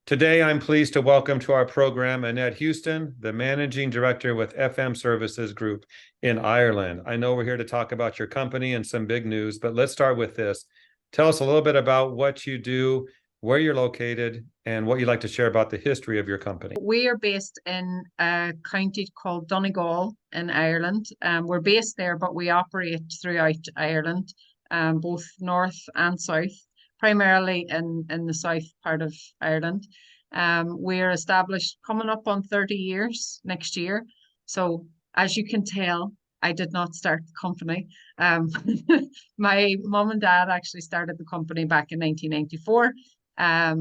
Today, I'm pleased to welcome to our program Annette Houston, the Managing Director with FM Services Group in Ireland. I know we're here to talk about your company and some big news, but let's start with this. Tell us a little bit about what you do, where you're located, and what you'd like to share about the history of your company. We are based in a county called Donegal in Ireland. We're based there, but we operate throughout Ireland, both north and south, primarily in the south part of Ireland. We're established coming up on 30 years next year. So as you can tell, I did not start the company. My mom and dad actually started the company back in 1994.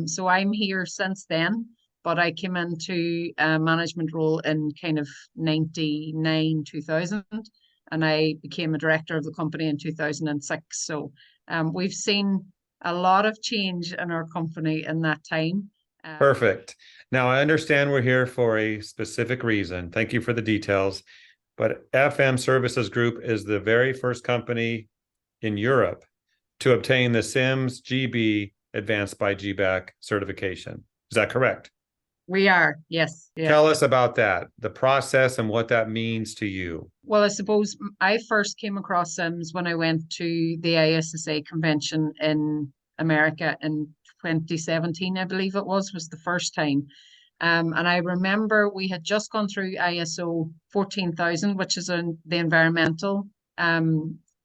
So I'm here since then, but I came into a management role in kind of 99, 2000, and I became a director of the company in 2006. So we've seen a lot of change in our company in that time. Perfect. Now, I understand we're here for a specific reason. Thank you for the details. But FM Services Group is the very first company in Europe to obtain the CIMS GB Advanced by GBAC certification. Is that correct? We are, yes. Yeah. Tell us about that, the process and what that means to you. Well, I suppose I first came across CIMS when I went to the ISSA convention in America in 2017, I believe it was the first time. And I remember we had just gone through ISO 14000, which is the environmental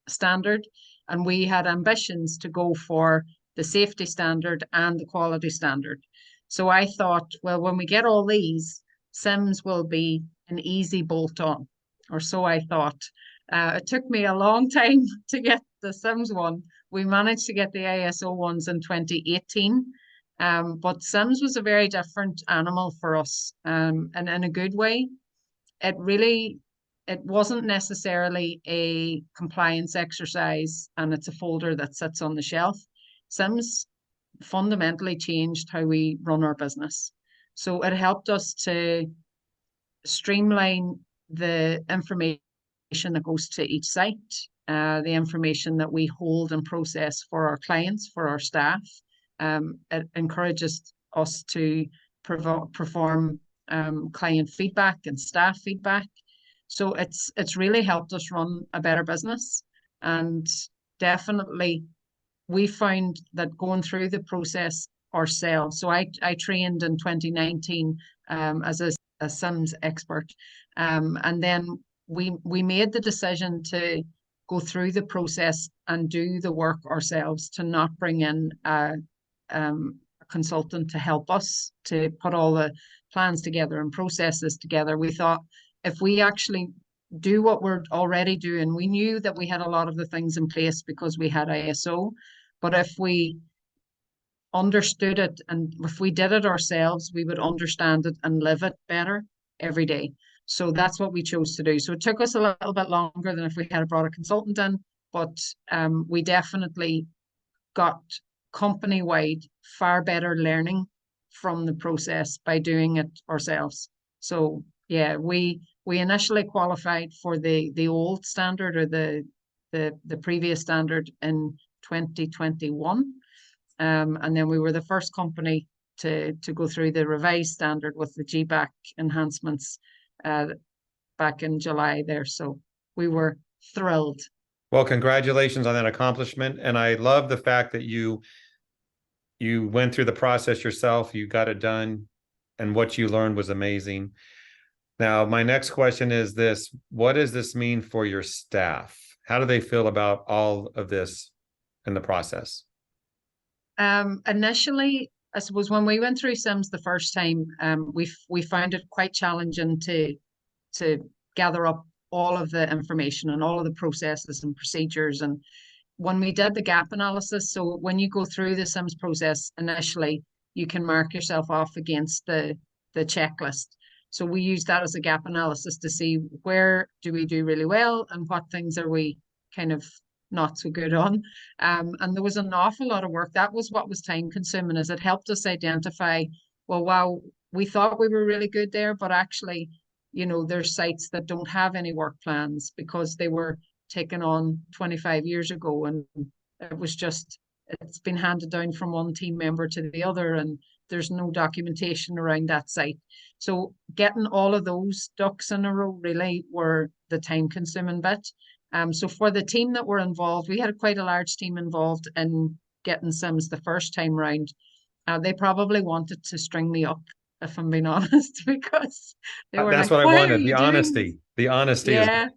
standard, and we had ambitions to go for the safety standard and the quality standard. So I thought, well, when we get all these, CIMS will be an easy bolt on, or so I thought. It took me a long time to get the CIMS one. We managed to get the ISO ones in 2018. But CIMS was a very different animal for us, and in a good way. It wasn't necessarily a compliance exercise and it's a folder that sits on the shelf. CIMS fundamentally changed how we run our business. So it helped us to streamline the information that goes to each site, the information that we hold and process for our clients, for our staff. It encourages us to perform client feedback and staff feedback. So it's really helped us run a better business. And definitely we found that going through the process ourselves. So I trained in 2019 as a CIMS expert. And then we made the decision to go through the process and do the work ourselves, to not bring in a consultant to help us to put all the plans together and processes together. We thought if we actually do what we're already doing, we knew that we had a lot of the things in place because we had ISO, but if we understood it and if we did it ourselves, we would understand it and live it better every day. So that's what we chose to do. So it took us a little bit longer than if we had brought a consultant in, but we definitely got company-wide far better learning from the process by doing it ourselves. So yeah, we initially qualified for the old standard, or the previous standard, in 2021. And then we were the first company to go through the revised standard with the GBAC enhancements back in July there. So we were thrilled. Well, congratulations on that accomplishment. And I love the fact that you went through the process yourself, you got it done, and what you learned was amazing. Now, my next question is this: what does this mean for your staff? How do they feel about all of this in the process? Initially, I suppose when we went through CIMS the first time, we found it quite challenging to gather up all of the information and all of the processes and procedures. And when we did the gap analysis, so when you go through the CIMS process initially, you can mark yourself off against the checklist. So we use that as a gap analysis to see where do we do really well and what things are we kind of not so good on. And there was an awful lot of work. That was what was time consuming, is it helped us identify, well, wow, we thought we were really good there, but actually, there's sites that don't have any work plans because they were taken on 25 years ago, and it's been handed down from one team member to the other, and there's no documentation around that site. So getting all of those ducks in a row really were the time consuming bit. So for the team that were involved, we had quite a large team involved in getting CIMS the first time round. They probably wanted to string me up, if I'm being honest, because they were That's like, what I why are wanted. you The doing this? honesty. The honesty is Yeah,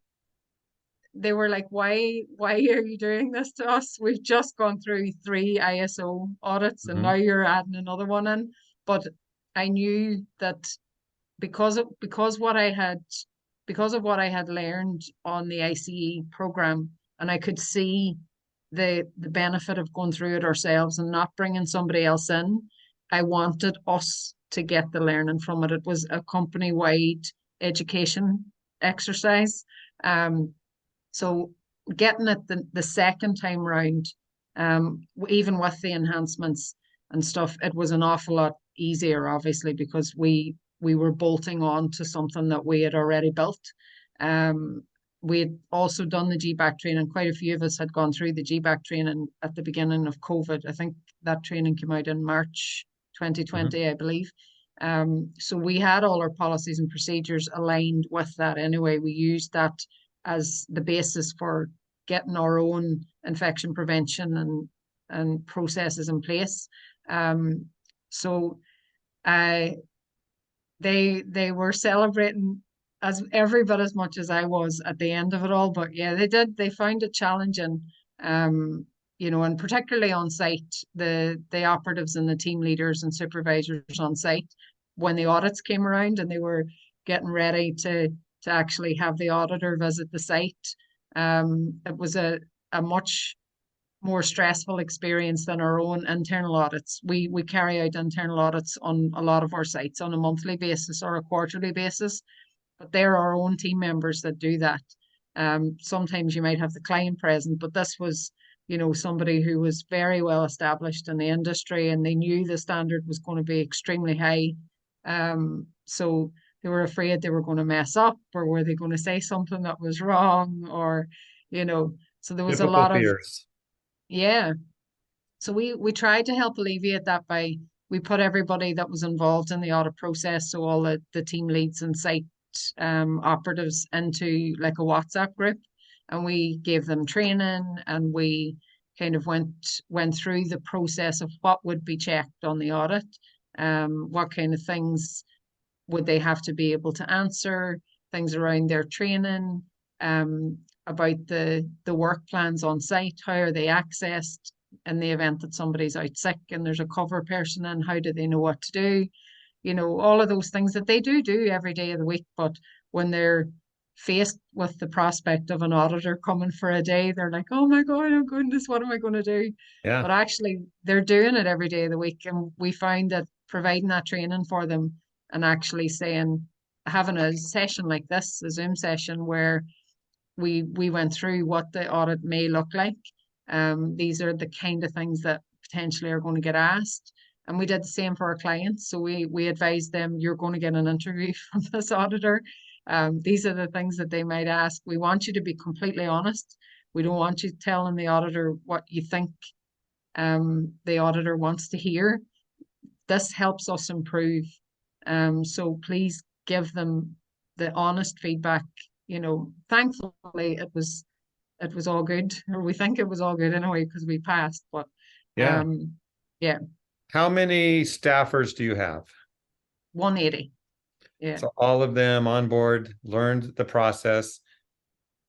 they were like, why are you doing this to us? We've just gone through 3 ISO audits and now Mhm. you're adding another one in. But I knew that because of what I had learned on the ICE program, and I could see the benefit of going through it ourselves and not bringing somebody else in. I wanted us to get the learning from it. It was a company-wide education exercise. So getting it the second time round, even with the enhancements and stuff, it was an awful lot easier, obviously, because we were bolting on to something that we had already built. Um, we had also done the GBAC training. Quite a few of us had gone through the GBAC training at the beginning of COVID. I think that training came out in March Mhm. 2020, I believe. So we had all our policies and procedures aligned with that anyway. We used that as the basis for getting our own infection prevention and processes in place. So I they were celebrating as every bit as much as I was at the end of it all. But yeah, they found it challenging. Um, and particularly on site, the operatives and the team leaders and supervisors on site, when the audits came around and they were getting ready to actually have the auditor visit the site, it was a much more stressful experience than our own internal audits. We carry out internal audits on a lot of our sites on a monthly basis or a quarterly basis, but they're our own team members that do that. Sometimes you might have the client present, but this was, somebody who was very well established in the industry and they knew the standard was going to be extremely high. So they were afraid they were going to mess up, or were they going to say something that was wrong, or, so there was a Typical lot of, fears. yeah. So we tried to help alleviate that by we put everybody that was involved in the audit process, so all the team leads and site operatives into like a WhatsApp group, and we gave them training, and we kind of went through the process of what would be checked on the audit, what kind of things would they have to be able to answer, things around their training, um, about the work plans on site, how are they accessed in the event that somebody's out sick and there's a cover person in, how do they know what to do? All of those things that they do every day of the week, but when they're faced with the prospect of an auditor coming for a day, they're like, oh my God, oh goodness, what am I going to do? Yeah. But actually, they're doing it every day of the week. And we find that providing that training for them and actually saying, having a session like this, a Zoom session where we went through what the audit may look like. These are the kind of things that potentially are going to get asked. And we did the same for our clients. So we advised them, you're going to get an interview from this auditor. These are the things that they might ask. We want you to be completely honest. We don't want you telling the auditor what you think the auditor wants to hear. This helps us improve. So please give them the honest feedback. Thankfully it was all good, or we think it was all good anyway because we passed. But Yeah. yeah, How many staffers do you have? 180. Yeah. So all of them on board, learned the process,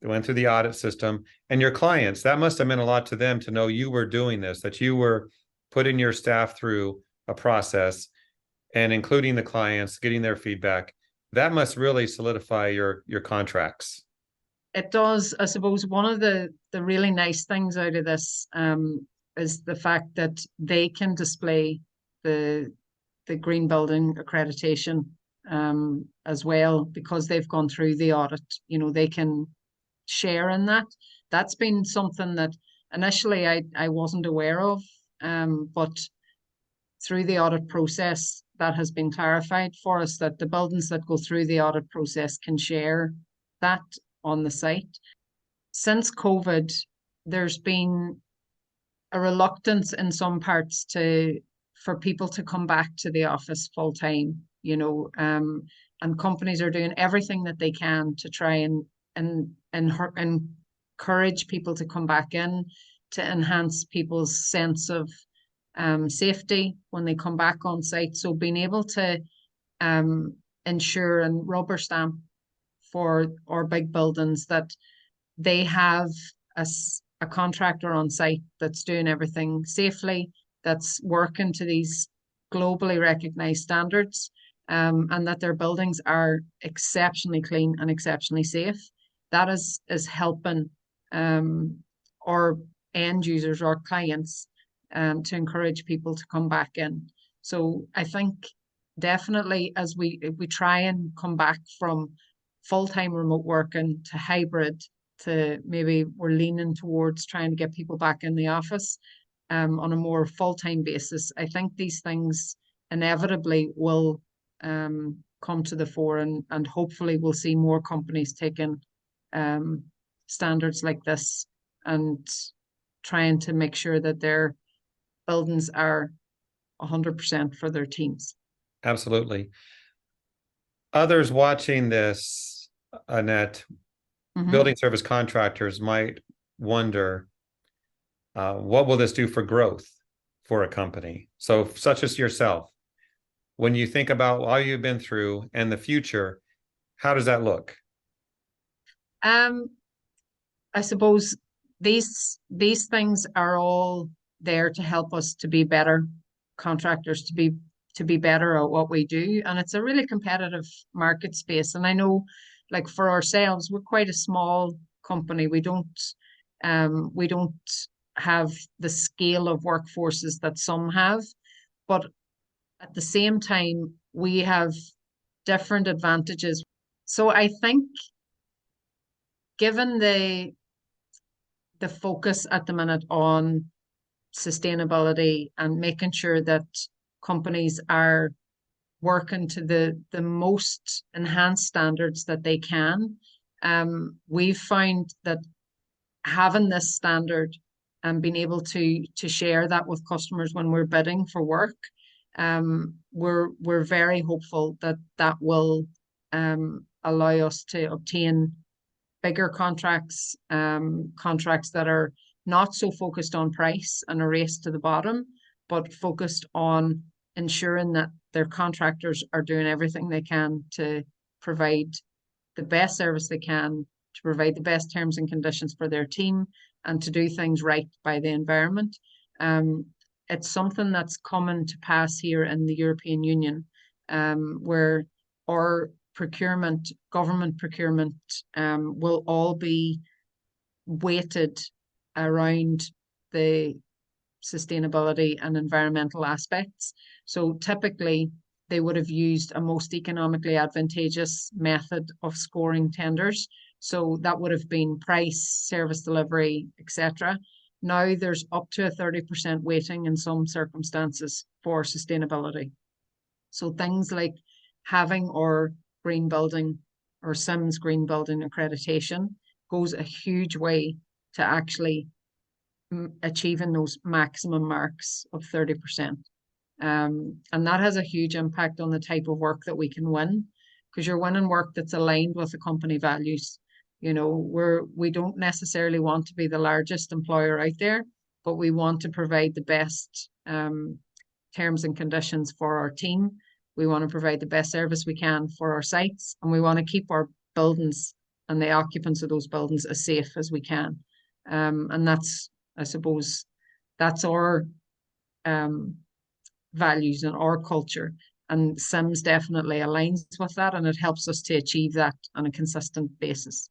they went through the audit system. And your clients, that must have meant a lot to them to know you were doing this, that you were putting your staff through a process and including the clients, getting their feedback. That must really solidify your contracts. It does. I suppose one of the really nice things out of this is the fact that they can display the the green building accreditation as well because they've gone through the audit. They can share in that. That's been something that initially I wasn't aware of, but through the audit process, that has been clarified for us that the buildings that go through the audit process can share that on the site. Since COVID, there's been a reluctance in some parts to for people to come back to the office full time, and companies are doing everything that they can to try and encourage people to come back in, to enhance people's sense of safety when they come back on site. So being able to ensure and rubber stamp for our big buildings that they have a contractor on site that's doing everything safely, that's working to these globally recognized standards, and that their buildings are exceptionally clean and exceptionally safe. That is helping our end users, our clients, to encourage people to come back in. So I think definitely as we try and come back from full-time remote working to hybrid, to maybe we're leaning towards trying to get people back in the office on a more full-time basis. I think these things inevitably will come to the fore, and hopefully we'll see more companies taking standards like this and trying to make sure that their buildings are 100% for their teams. Absolutely. Others watching this, Annette, building service contractors might wonder, what will this do for growth for a company? So such as yourself, when you think about all you've been through and the future, how does that look? I suppose these things are all there to help us to be better contractors, to be better at what we do. And it's a really competitive market space. And I know, like for ourselves, we're quite a small company. We don't have the scale of workforces that some have, but at the same time, we have different advantages. So I think given the focus at the minute on sustainability and making sure that companies are working to the most enhanced standards that they can, we've found that having this standard and being able to share that with customers when we're bidding for work, we're very hopeful that that will allow us to obtain bigger contracts, contracts that are not so focused on price and a race to the bottom, but focused on ensuring that their contractors are doing everything they can to provide the best service they can, to provide the best terms and conditions for their team, and to do things right by the environment. It's something that's coming to pass here in the European Union, where our procurement, government procurement, will all be weighted around the sustainability and environmental aspects. So typically, they would have used a most economically advantageous method of scoring tenders. So that would have been price, service delivery, etc. Now there's up to a 30% weighting in some circumstances for sustainability. So things like having our green building or CIMS green building accreditation goes a huge way to actually achieving those maximum marks of 30%. And that has a huge impact on the type of work that we can win, because you're winning work that's aligned with the company values. We don't necessarily want to be the largest employer out there, but we want to provide the best terms and conditions for our team. We want to provide the best service we can for our sites, and we want to keep our buildings and the occupants of those buildings as safe as we can. And that's, I suppose, that's our values and our culture. And CIMS definitely aligns with that, and it helps us to achieve that on a consistent basis.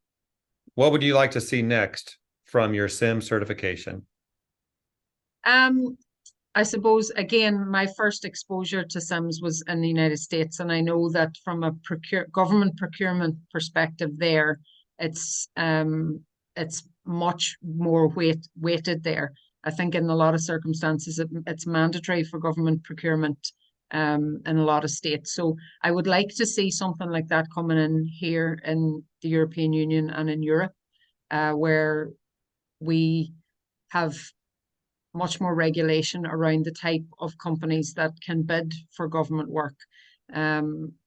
What would you like to see next from your CIMS certification? I suppose, again, my first exposure to CIMS was in the United States, and I know that from a government procurement perspective there, it's much more weighted there. I think in a lot of circumstances, it's mandatory for government procurement in a lot of states. So I would like to see something like that coming in here in the European Union and in Europe, where we have much more regulation around the type of companies that can bid for government work.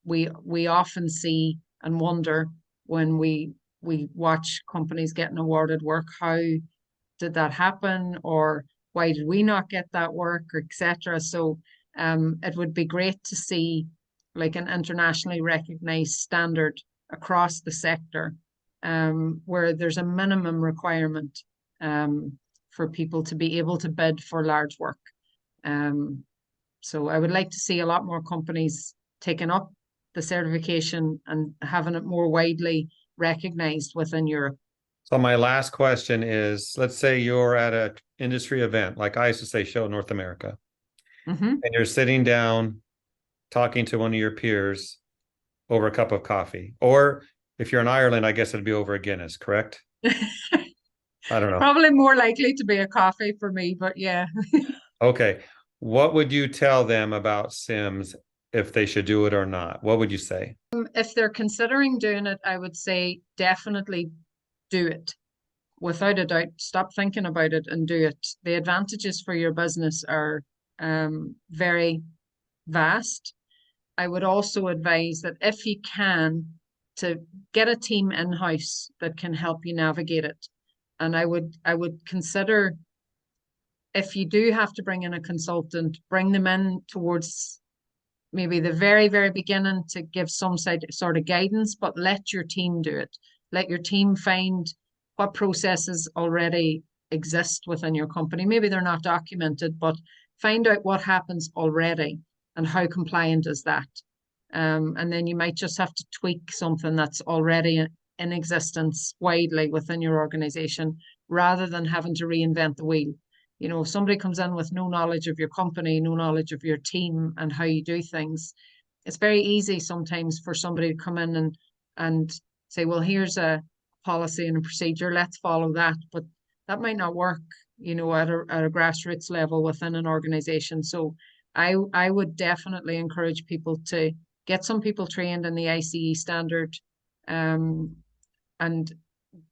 We often see and wonder when we watch companies getting awarded work, how did that happen, or why did we not get that work, etc. So it would be great to see like an internationally recognized standard across the sector, where there's a minimum requirement for people to be able to bid for large work. So I would like to see a lot more companies taking up the certification and having it more widely recognized within Europe. So my last question is, let's say you're at an industry event, like I used to say, Show North America, Mm-hmm. and you're sitting down talking to one of your peers over a cup of coffee. Or if you're in Ireland, I guess it'd be over a Guinness, correct? I don't know. Probably more likely to be a coffee for me, but yeah. Okay. What would you tell them about CIMS, if they should do it or not? What would you say? If they're considering doing it, I would say definitely do it. Without a doubt, stop thinking about it and do it. The advantages for your business are very vast. I would also advise that if you can, to get a team in-house that can help you navigate it. And I would consider, if you do have to bring in a consultant, bring them in towards maybe the very, very beginning to give some sort of guidance, but let your team do it. Let your team find what processes already exist within your company. Maybe they're not documented, but find out what happens already and how compliant is that. And then you might just have to tweak something that's already in existence widely within your organization rather than having to reinvent the wheel. You know, if somebody comes in with no knowledge of your company, no knowledge of your team and how you do things, it's very easy sometimes for somebody to come in and say, well, here's a policy and a procedure, let's follow that. But that might not work, you know, at a grassroots level within an organization. So I would definitely encourage people to get some people trained in the ICE standard, and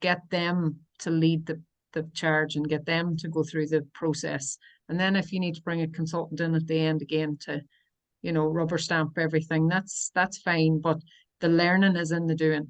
get them to lead the charge and get them to go through the process. And then if you need to bring a consultant in at the end again to, you know, rubber stamp everything, that's fine. But the learning is in the doing.